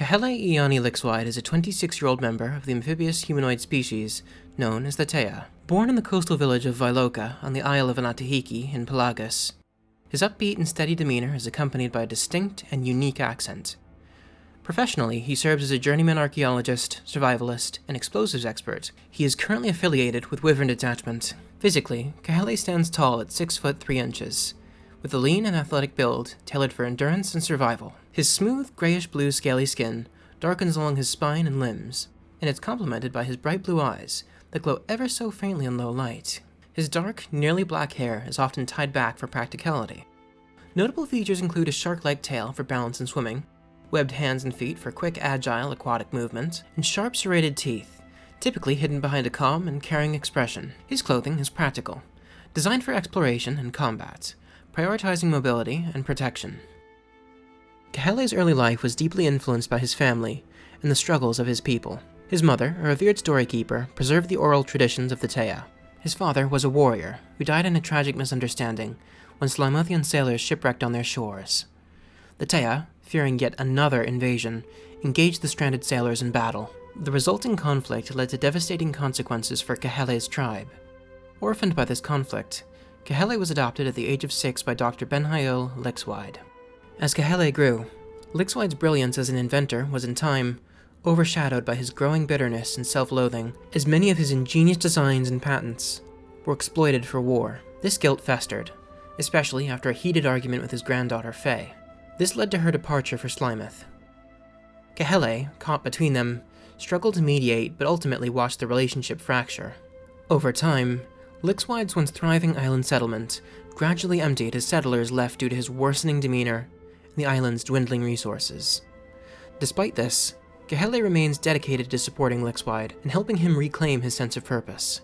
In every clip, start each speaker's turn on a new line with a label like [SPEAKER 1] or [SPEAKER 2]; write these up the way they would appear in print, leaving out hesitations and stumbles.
[SPEAKER 1] Kahele Iani-Lixwyd is a 26-year-old member of the amphibious humanoid species known as the Teia. Born in the coastal village of Wailoka on the Isle of Tahiti in Pelagus, his upbeat and steady demeanor is accompanied by a distinct and unique accent. Professionally, he serves as a journeyman archaeologist, survivalist, and explosives expert. He is currently affiliated with Wyvern Detachment. Physically, Kahele stands tall at 6 foot 3 inches, with a lean and athletic build tailored for endurance and survival. His smooth, grayish-blue scaly skin darkens along his spine and limbs, and it's complemented by his bright blue eyes that glow ever so faintly in low light. His dark, nearly black hair is often tied back for practicality. Notable features include a shark-like tail for balance and swimming, webbed hands and feet for quick, agile, aquatic movement, and sharp, serrated teeth, typically hidden behind a calm and caring expression. His clothing is practical, designed for exploration and combat, prioritizing mobility and protection. Kahele's early life was deeply influenced by his family and the struggles of his people. His mother, a revered storykeeper, preserved the oral traditions of the Teia. His father was a warrior who died in a tragic misunderstanding when Slimothian sailors shipwrecked on their shores. The Teia, fearing yet another invasion, engaged the stranded sailors in battle. The resulting conflict led to devastating consequences for Kahele's tribe. Orphaned by this conflict, Kahele was adopted at the age of 6 by Dr. Iani-Lixwyd. As Kahele grew, Lixwyd's brilliance as an inventor was in time overshadowed by his growing bitterness and self-loathing, as many of his ingenious designs and patents were exploited for war. This guilt festered, especially after a heated argument with his granddaughter Faye. This led to her departure for Slymouth. Kahele, caught between them, struggled to mediate but ultimately watched the relationship fracture. Over time, Lixwyd's once thriving island settlement gradually emptied as settlers left due to his worsening demeanor and the island's dwindling resources. Despite this, Kahele remains dedicated to supporting Lixwyd and helping him reclaim his sense of purpose.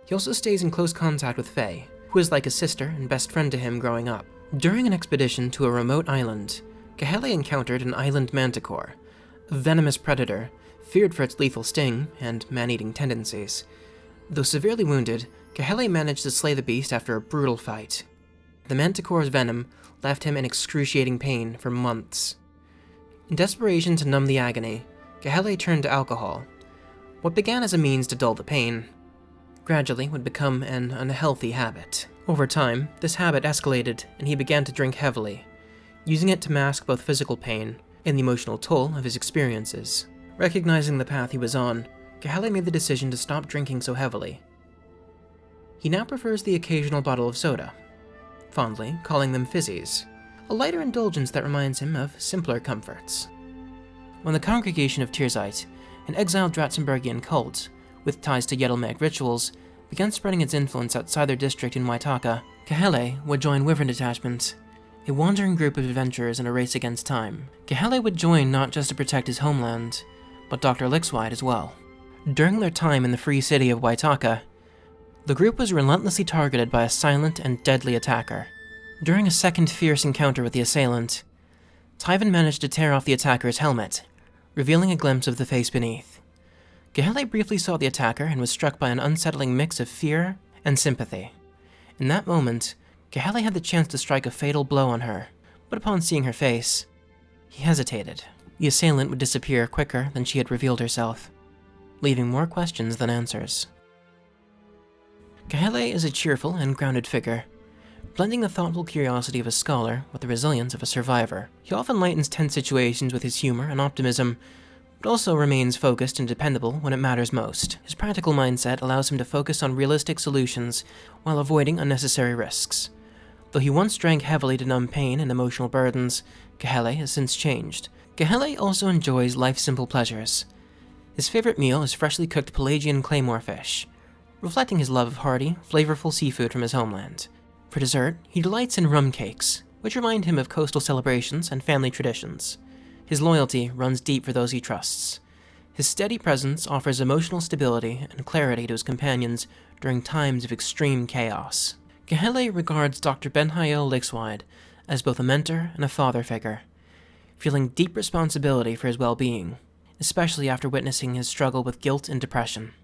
[SPEAKER 1] He also stays in close contact with Faye, who is like a sister and best friend to him growing up. During an expedition to a remote island, Kahele encountered an island manticore, a venomous predator feared for its lethal sting and man-eating tendencies. Though severely wounded, Kahele managed to slay the beast after a brutal fight. The manticore's venom left him in excruciating pain for months. In desperation to numb the agony, Kahele turned to alcohol. What began as a means to dull the pain gradually would become an unhealthy habit. Over time, this habit escalated and he began to drink heavily, using it to mask both physical pain and the emotional toll of his experiences. Recognizing the path he was on, Kahele made the decision to stop drinking so heavily. He now prefers the occasional bottle of soda, fondly calling them fizzies, a lighter indulgence that reminds him of simpler comforts. When the Congregation of Tirzite, an exiled Dratzenbergian cult with ties to Yettlmeg rituals, began spreading its influence outside their district in Waitaka, Kahele would join Wyvern Detachment, a wandering group of adventurers in a race against time. Kahele would join not just to protect his homeland, but Dr. Lixwyd as well. During their time in the free city of Waitaka, the group was relentlessly targeted by a silent and deadly attacker. During a second fierce encounter with the assailant, Tyvan managed to tear off the attacker's helmet, revealing a glimpse of the face beneath. Kahele briefly saw the attacker and was struck by an unsettling mix of fear and sympathy. In that moment, Kahele had the chance to strike a fatal blow on her, but upon seeing her face, he hesitated. The assailant would disappear quicker than she had revealed herself, leaving more questions than answers. Kahele is a cheerful and grounded figure, blending the thoughtful curiosity of a scholar with the resilience of a survivor. He often lightens tense situations with his humor and optimism, but also remains focused and dependable when it matters most. His practical mindset allows him to focus on realistic solutions while avoiding unnecessary risks. Though he once drank heavily to numb pain and emotional burdens, Kahele has since changed. Kahele also enjoys life's simple pleasures. His favorite meal is freshly cooked Pelagian claymore fish, reflecting his love of hearty, flavorful seafood from his homeland. For dessert, he delights in rum cakes, which remind him of coastal celebrations and family traditions. His loyalty runs deep for those he trusts. His steady presence offers emotional stability and clarity to his companions during times of extreme chaos. Kahele regards Dr. Iani-Lixwyd as both a mentor and a father figure, feeling deep responsibility for his well-being, especially after witnessing his struggle with guilt and depression.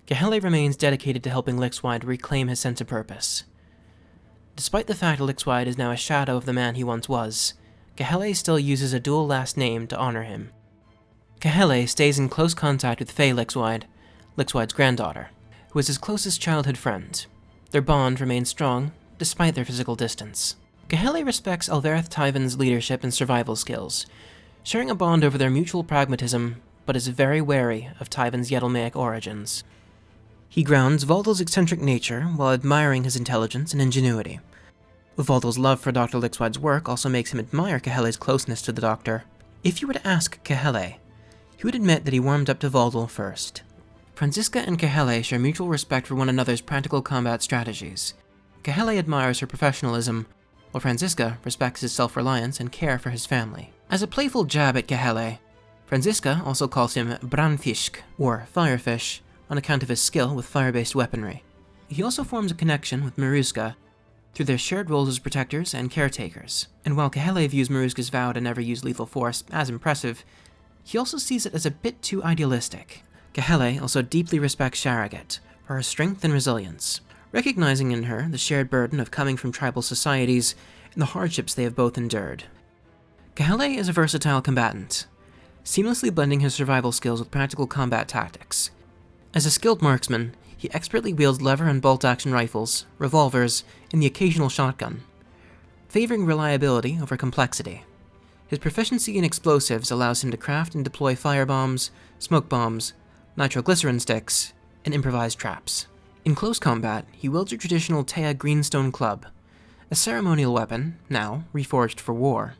[SPEAKER 1] Kahele remains dedicated to helping Lixwyd reclaim his sense of purpose. Despite the fact Lixwyd is now a shadow of the man he once was, Kahele still uses a dual last name to honor him. Kahele stays in close contact with Iani-Lixwyd, Lixwyd's granddaughter, who is his closest childhood friend. Their bond remains strong, despite their physical distance. Kahele respects Alvereth Tyvan's leadership and survival skills, sharing a bond over their mutual pragmatism, but is very wary of Tyvan's Yettlmaic origins. He grounds Valdal's eccentric nature while admiring his intelligence and ingenuity. Valdal's love for Dr. Lixwyd's work also makes him admire Kahele's closeness to the Doctor. If you were to ask Kahele, he would admit that he warmed up to Valdal first. Franziska and Kahele share mutual respect for one another's practical combat strategies. Kahele admires her professionalism, while Franziska respects his self-reliance and care for his family. As a playful jab at Kahele, Franziska also calls him brandfisk, or firefish, on account of his skill with fire-based weaponry. He also forms a connection with Maruska through their shared roles as protectors and caretakers. And while Kahele views Maruska's vow to never use lethal force as impressive, he also sees it as a bit too idealistic. Kahele also deeply respects Sharagat for her strength and resilience, recognizing in her the shared burden of coming from tribal societies and the hardships they have both endured. Kahele is a versatile combatant, seamlessly blending his survival skills with practical combat tactics. As a skilled marksman, he expertly wields lever and bolt-action rifles, revolvers, and the occasional shotgun, favoring reliability over complexity. His proficiency in explosives allows him to craft and deploy firebombs, smoke bombs, nitroglycerin sticks, and improvised traps. In close combat, he wields a traditional Teya greenstone club, a ceremonial weapon, now reforged for war.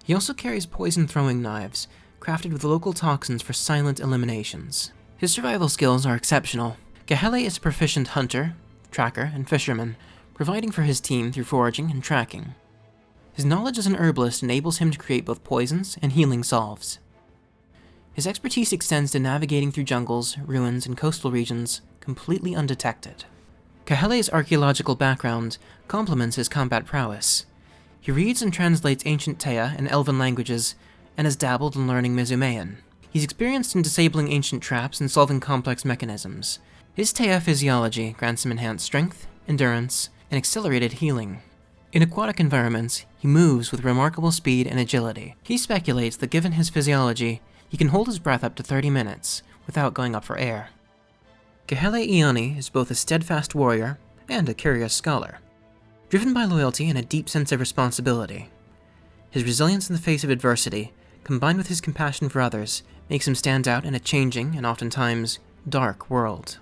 [SPEAKER 1] He also carries poison-throwing knives, crafted with local toxins for silent eliminations. His survival skills are exceptional. Kahele is a proficient hunter, tracker, and fisherman, providing for his team through foraging and tracking. His knowledge as an herbalist enables him to create both poisons and healing salves. His expertise extends to navigating through jungles, ruins, and coastal regions completely undetected. Kahele's archaeological background complements his combat prowess. He reads and translates ancient Teya and Elven languages, and has dabbled in learning Mizumean. He's experienced in disabling ancient traps and solving complex mechanisms. His Teya physiology grants him enhanced strength, endurance, and accelerated healing. In aquatic environments, he moves with remarkable speed and agility. He speculates that given his physiology, he can hold his breath up to 30 minutes without going up for air. Kahele Iani is both a steadfast warrior and a curious scholar, driven by loyalty and a deep sense of responsibility. His resilience in the face of adversity, combined with his compassion for others, makes him stand out in a changing and oftentimes dark world.